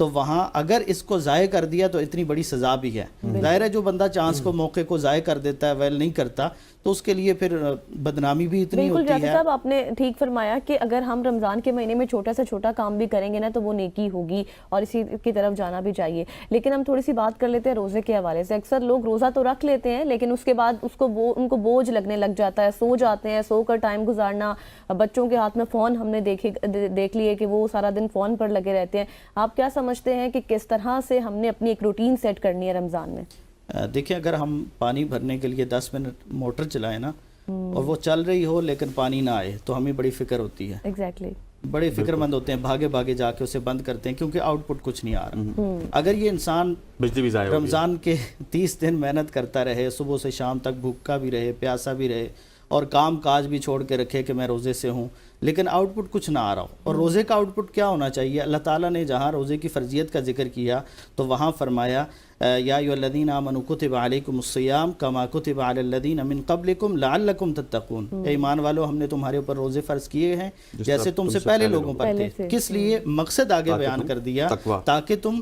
تو وہاں اگر اس کو ضائع کر دیا تو اتنی بڑی سزا بھی ہے. ظاہر ہے جو بندہ چانس کو موقع کو ضائع کر دیتا ہے، ویل نہیں کرتا، تو اس کے لیے پھر بدنامی بھی اتنی بالکل ہوتی جاسر ہے. صاحب آپ نے ٹھیک فرمایا کہ اگر ہم رمضان کے مہینے میں چھوٹا سے چھوٹا کام بھی کریں گے نا تو وہ نیکی ہوگی اور اسی کی طرف جانا بھی چاہیے. لیکن ہم تھوڑی سی بات کر لیتے ہیں روزے کے حوالے سے. اکثر لوگ روزہ تو رکھ لیتے ہیں لیکن اس کے بعد ان کو بوجھ لگنے لگ جاتا ہے، سو جاتے ہیں، سو کر ٹائم گزارنا، بچوں کے ہاتھ میں فون ہم نے دیکھ لیے کہ وہ سارا دن فون پر لگے رہتے ہیں. آپ کیا سمجھتے ہیں کہ کس طرح سے ہم نے اپنی ایک روٹین سیٹ کرنی ہے رمضان میں؟ دیکھیں اگر ہم پانی بھرنے کے لیے 10 منٹ موٹر چلائیں نا اور وہ چل رہی ہو لیکن پانی نہ آئے تو ہمیں بڑی فکر ہوتی ہے، ایگزیکٹلی بڑے فکر مند ہوتے ہیں، بھاگے بھاگے جا کے اسے بند کرتے ہیں کیونکہ آؤٹ پٹ کچھ نہیں آ رہا. اگر یہ انسان بجلی بھی ضائع ہوگی. رمضان کے 30 دن محنت کرتا رہے، صبح سے شام تک بھوکا بھی رہے، پیاسا بھی رہے اور کام کاج بھی چھوڑ کے رکھے کہ میں روزے سے ہوں، لیکن آؤٹ پٹ کچھ نہ آ رہا ہو. اور روزے کا آؤٹ پٹ کیا ہونا چاہیے؟ اللہ تعالیٰ نے جہاں روزے کی فرضیت کا ذکر کیا تو وہاں فرمایا یا ایھا الذین آمنوا کتب علیکم الصیام کما کتب علی الذین من قبلکم لعلکم تتقون. اے ایمان والو، ہم نے تمہارے اوپر روزے فرض کیے ہیں جیسے تم سے پہلے لوگوں پر تھے. کس لیے؟ مقصد آگے بیان کر دیا تاکہ تم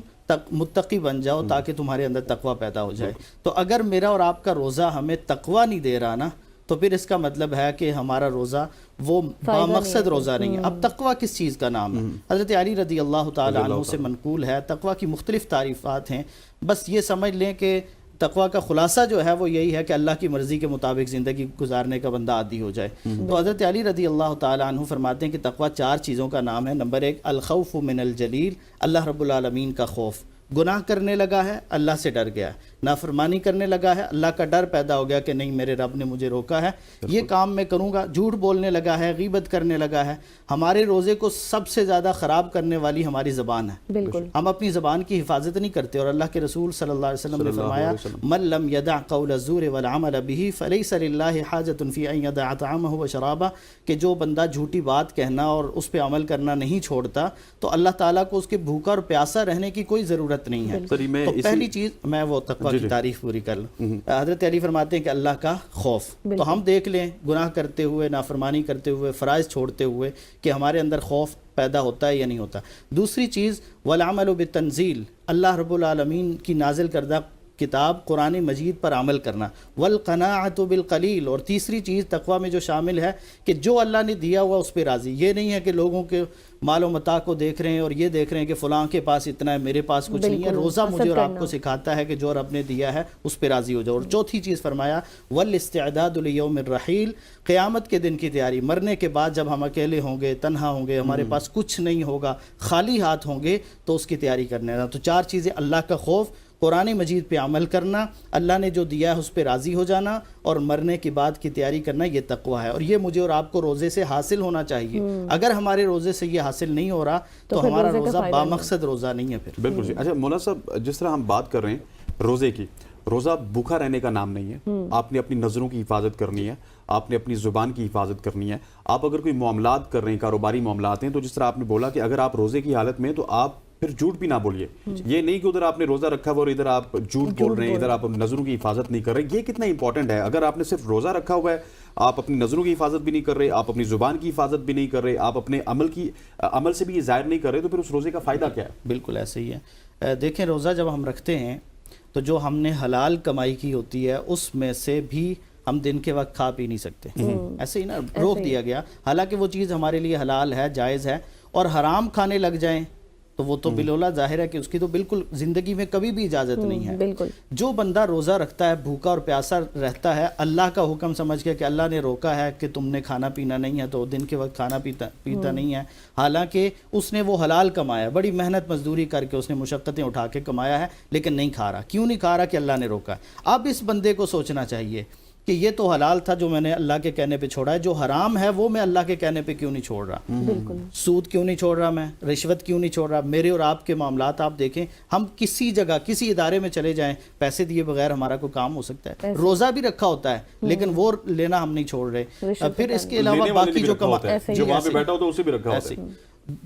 متقی بن جاؤ، تاکہ تمہارے اندر تقوی پیدا ہو جائے. تو اگر میرا اور آپ کا روزہ ہمیں تقوی نہیں دے رہا نا تو پھر اس کا مطلب ہے کہ ہمارا روزہ وہ بامقصد روزہ نہیں ہے. اب تقوی کس چیز کا نام ہے؟ حضرت علی رضی اللہ تعالی عنہ سے منقول ہے. تقوی کی مختلف تعریفات ہیں، بس یہ سمجھ لیں کہ تقوی کا خلاصہ جو ہے وہ یہی ہے کہ اللہ کی مرضی کے مطابق زندگی گزارنے کا بندہ عادی ہو جائے. تو حضرت علی رضی اللہ تعالی عنہ فرماتے ہیں کہ تقوی 4 چیزوں کا نام ہے. نمبر 1 الخوف من الجلیل، اللہ رب العالمین کا خوف. گناہ کرنے لگا ہے، اللہ سے ڈر گیا، نافرمانی کرنے لگا ہے، اللہ کا ڈر پیدا ہو گیا کہ نہیں میرے رب نے مجھے روکا ہے، یہ کام میں کروں گا. جھوٹ بولنے لگا ہے، غیبت کرنے لگا ہے. ہمارے روزے کو سب سے زیادہ خراب کرنے والی ہماری زبان ہے. بالکل ہم اپنی زبان کی حفاظت نہیں کرتے، اور اللہ کے رسول صلی اللہ علیہ وسلم نے فرمایا من لم يدع قول الزور والعمل به فليس لله حاجة في ان يدع طعامه وشرابه، کہ جو بندہ جھوٹی بات کہنا اور اس پہ عمل کرنا نہیں چھوڑتا تو اللہ تعالیٰ کو اس کے بھوکا اور پیاسا رہنے کی کوئی ضرورت نہیں ہے. تو پہلی چیز میں وہ تقوی کی تعریف پوری کر لوں. حضرت علی فرماتے ہیں کہ اللہ کا خوف. تو ہم دیکھ لیں گناہ کرتے ہوئے، نافرمانی کرتے ہوئے، فرائض چھوڑتے ہوئے کہ ہمارے اندر خوف پیدا ہوتا ہے یا نہیں ہوتا. دوسری چیز والعمل بالتنزیل، اللہ رب العالمین کی نازل کردہ کتاب قرآن مجید پر عمل کرنا. والقناعۃ بالقلیل، اور تیسری چیز تقوی میں جو شامل ہے کہ جو اللہ نے دیا ہوا اس پہ راضی. یہ نہیں ہے کہ لوگوں کے مال و متاع کو دیکھ رہے ہیں اور یہ دیکھ رہے ہیں کہ فلاں کے پاس اتنا ہے میرے پاس کچھ نہیں ہے. روزہ مجھے اور آپ کو سکھاتا ہے کہ جو رب نے دیا ہے اس پہ راضی ہو جاؤ. اور چوتھی چیز فرمایا والاستعداد لیوم الرحیل، قیامت کے دن کی تیاری. مرنے کے بعد جب ہم اکیلے ہوں گے، تنہا ہوں گے، ہمارے پاس کچھ نہیں ہوگا، خالی ہاتھ ہوں گے، تو اس کی تیاری کرنے کا. تو 4 چیزیں: اللہ کا خوف، قرآن مجید پہ عمل کرنا، اللہ نے جو دیا ہے اس پہ راضی ہو جانا، اور مرنے کی بات کی تیاری کرنا. یہ تقوی ہے اور یہ مجھے اور آپ کو روزے سے حاصل ہونا چاہیے. اگر ہمارے روزے سے یہ حاصل نہیں ہو رہا تو ہمارا روزہ بامقصد روزہ نہیں ہے. پھر بالکل. اچھا مولانا صاحب، جس طرح ہم بات کر رہے ہیں روزے کی، روزہ بھوکا رہنے کا نام نہیں ہے. آپ نے اپنی نظروں کی حفاظت کرنی ہے، آپ نے اپنی زبان کی حفاظت کرنی ہے. آپ اگر کوئی معاملات کر رہے ہیں، کاروباری معاملات ہیں، تو جس طرح آپ نے بولا کہ اگر آپ روزے کی حالت میں تو آپ پھر جھوٹ بھی نہ بولیے. یہ نہیں کہ ادھر آپ نے روزہ رکھا ہوا اور ادھر آپ جھوٹ بول رہے ہیں، ادھر آپ نظروں کی حفاظت نہیں کر رہے. یہ کتنا امپورٹنٹ ہے. اگر آپ نے صرف روزہ رکھا ہوا ہے، آپ اپنی نظروں کی حفاظت بھی نہیں کر رہے، آپ اپنی زبان کی حفاظت بھی نہیں کر رہے، آپ اپنے عمل سے بھی یہ ظاہر نہیں کر رہے، تو پھر اس روزے کا فائدہ کیا ہے؟ بالکل ایسے ہی ہے. دیکھیں روزہ جب ہم رکھتے ہیں تو جو ہم نے حلال کمائی کی ہوتی ہے اس میں سے بھی ہم دن کے وقت کھا پی نہیں سکتے. ایسے ہی نا روک دیا گیا، حالانکہ وہ چیز ہمارے لیے حلال ہے، جائز ہے. اور حرام کھانے لگ جائیں تو وہ تو بالولا ظاہر ہے کہ اس کی تو بالکل زندگی میں کبھی بھی اجازت نہیں ہے. بالکل. جو بندہ روزہ رکھتا ہے، بھوکا اور پیاسا رہتا ہے، اللہ کا حکم سمجھ کے کہ اللہ نے روکا ہے کہ تم نے کھانا پینا نہیں ہے تو دن کے وقت کھانا پیتا نہیں ہے، حالانکہ اس نے وہ حلال کمایا، بڑی محنت مزدوری کر کے اس نے مشقتیں اٹھا کے کمایا ہے، لیکن نہیں کھا رہا. کیوں نہیں کھا رہا؟ کہ اللہ نے روکا ہے. اب اس بندے کو سوچنا چاہیے کہ یہ تو حلال تھا جو میں نے اللہ کے کہنے پہ چھوڑا ہے، جو حرام ہے وہ میں اللہ کے کہنے پہ کیوں نہیں چھوڑ رہا؟ بالکل. سود کیوں نہیں چھوڑ رہا، میں رشوت کیوں نہیں چھوڑ رہا؟ میرے اور آپ کے معاملات آپ دیکھیں، ہم کسی جگہ کسی ادارے میں چلے جائیں، پیسے دیے بغیر ہمارا کوئی کام ہو سکتا ہے؟ روزہ بھی رکھا ہوتا ہے لیکن وہ لینا ہم نہیں چھوڑ رہے. پھر اس کے علاوہ باقی جو جو وہاں پہ بیٹھا ہوتا ہے اسے بھی رکھا ہوتا ہے.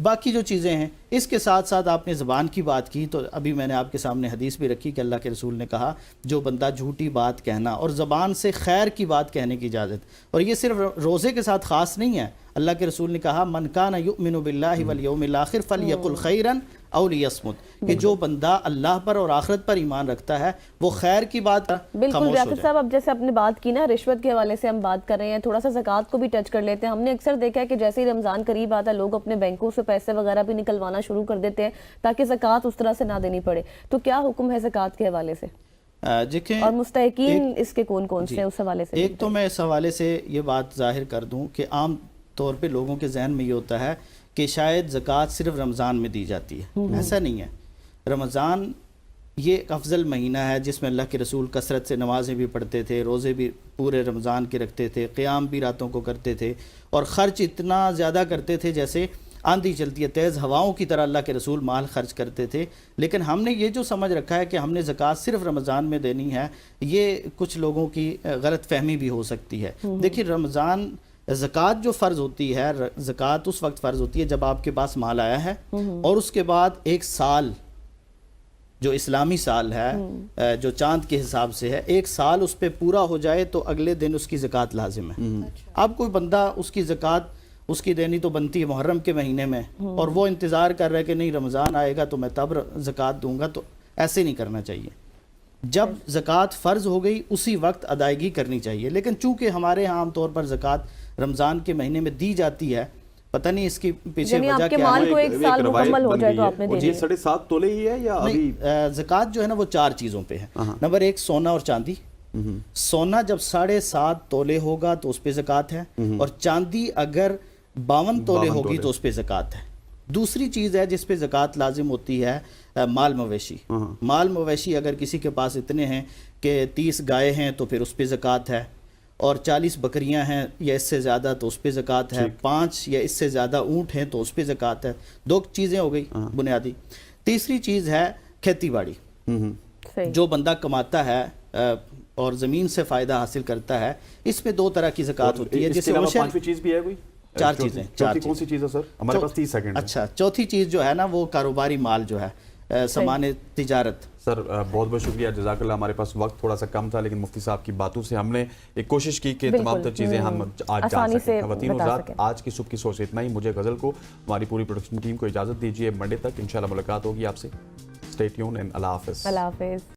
باقی جو چیزیں ہیں اس کے ساتھ ساتھ آپ نے زبان کی بات کی، تو ابھی میں نے آپ کے سامنے حدیث بھی رکھی کہ اللہ کے رسول نے کہا جو بندہ جھوٹی بات کہنا اور زبان سے خیر کی بات کہنے کی اجازت. اور یہ صرف روزے کے ساتھ خاص نہیں ہے، اللہ کے رسول نے کہا من کان یؤمن باللہ والیوم الاخر فلیقل خیرا او لیصمت، کہ جو بندہ اللہ پر اور آخرت پر ایمان رکھتا ہے وہ خیر کی بات بالکل خاموش ہو ریاست جائے۔ صاحب، اب جیسے آپ نے بات کی نا رشوت کے حوالے سے ہم بات کر رہے ہیں، تھوڑا سا زکوٰۃ کو بھی ٹچ کر لیتے ہیں۔ ہم نے اکثر دیکھا ہے کہ جیسے ہی رمضان قریب آتا ہے لوگ اپنے بینکوں سے پیسے وغیرہ بھی نکلوانا شروع کر دیتے ہیں تاکہ زکوٰۃ اس طرح سے نہ دینی پڑے، تو کیا حکم ہے زکوٰۃ کے حوالے سے دیکھیں اور مستحقین اس کے کون کون سے ہیں اس حوالے سے؟ ایک تو میں اس حوالے سے یہ بات ظاہر کر دوں کہ عام طور پہ لوگوں کے ذہن میں یہ ہوتا ہے کہ شاید زکوٰۃ صرف رمضان میں دی جاتی ہے، ایسا نہیں ہے۔ رمضان یہ ایک افضل مہینہ ہے جس میں اللہ کے رسول کثرت سے نمازیں بھی پڑھتے تھے، روزے بھی پورے رمضان کے رکھتے تھے، قیام بھی راتوں کو کرتے تھے، اور خرچ اتنا زیادہ کرتے تھے جیسے آندھی چلتی ہے، تیز ہواؤں کی طرح اللہ کے رسول مال خرچ کرتے تھے۔ لیکن ہم نے یہ جو سمجھ رکھا ہے کہ ہم نے زکوٰۃ صرف رمضان میں دینی ہے، یہ کچھ لوگوں کی غلط فہمی بھی ہو سکتی ہے۔ دیکھیے رمضان زکوٰۃ جو فرض ہوتی ہے، زکوٰۃ اس وقت فرض ہوتی ہے جب آپ کے پاس مال آیا ہے، اور اس کے بعد ایک سال جو اسلامی سال ہے جو چاند کے حساب سے ہے، ایک سال اس پہ پورا ہو جائے تو اگلے دن اس کی زکوٰۃ لازم ہے۔ اب کوئی بندہ اس کی زکوٰۃ اس کی دینی تو بنتی ہے محرم کے مہینے میں، اور وہ انتظار کر رہا ہے کہ نہیں رمضان آئے گا تو میں تب زکوٰۃ دوں گا، تو ایسے نہیں کرنا چاہیے۔ جب زکوٰۃ فرض ہو گئی اسی وقت ادائیگی کرنی چاہیے، لیکن چونکہ ہمارے ہاں عام طور پر زکوٰۃ رمضان کے مہینے میں دی جاتی ہے، پتہ نہیں اس کی پیچھے یعنی وجہ آپ کے کیا مال ہے۔ کو ایک سال مکمل ہو جائے تو آپ نے دے یہ دی 7.5 تولے ہی ہے یا ابھی؟ زکوٰۃ جو ہے نا وہ 4 چیزوں پہ ہے۔ نمبر 1 سونا اور چاندی۔ سونا جب 7.5 تولے ہوگا تو اس پہ زکوٰۃ ہے، اور چاندی اگر 52 تولے ہوگی تو اس پہ زکوٰۃ ہے۔ دوسری چیز ہے جس پہ زکوٰۃ لازم ہوتی ہے مال مویشی۔ مال مویشی اگر کسی کے پاس اتنے ہیں کہ 30 گائے ہیں تو پھر اس پہ زکوٰۃ ہے، اور 40 بکریاں ہیں یا اس سے زیادہ تو اس پہ زکوٰۃ ہے، 5 یا اس سے زیادہ اونٹ ہیں تو اس پہ زکوٰۃ ہے۔ 2 چیزیں ہو گئی بنیادی۔ تیسری چیز ہے کھیتی باڑی۔ جو بندہ کماتا ہے اور زمین سے فائدہ حاصل کرتا ہے، اس میں 2 طرح کی زکوٰۃ ہوتی ہے، اس جس کے سے علاوہ عشر 5ویں چیز بھی ہے کوئی؟ 4 چیزیں۔ چوتھی کون سی چیز ہے سر؟ ہمارے پاس 30 سیکنڈ۔ اچھا، چوتھی چیز جو ہے نا وہ کاروباری مال جو ہے، سامان تجارت۔ سر بہت بہت شکریہ، جزاک اللہ۔ ہمارے پاس وقت تھوڑا سا کم تھا، لیکن مفتی صاحب کی باتوں سے ہم نے ایک کوشش کی کہ تمام تر چیزیں ہم آج جان سکیں۔ خواتین و حضرات، آج کی صبح کی سوچ سے اتنا ہی۔ مجھے غزل کو، ہماری پوری پروڈکشن ٹیم کو اجازت دیجیے۔ منڈے تک انشاءاللہ ملاقات ہوگی آپ سے۔ اسٹے ٹیون اینڈ اللہ حافظ۔ اللہ حافظ۔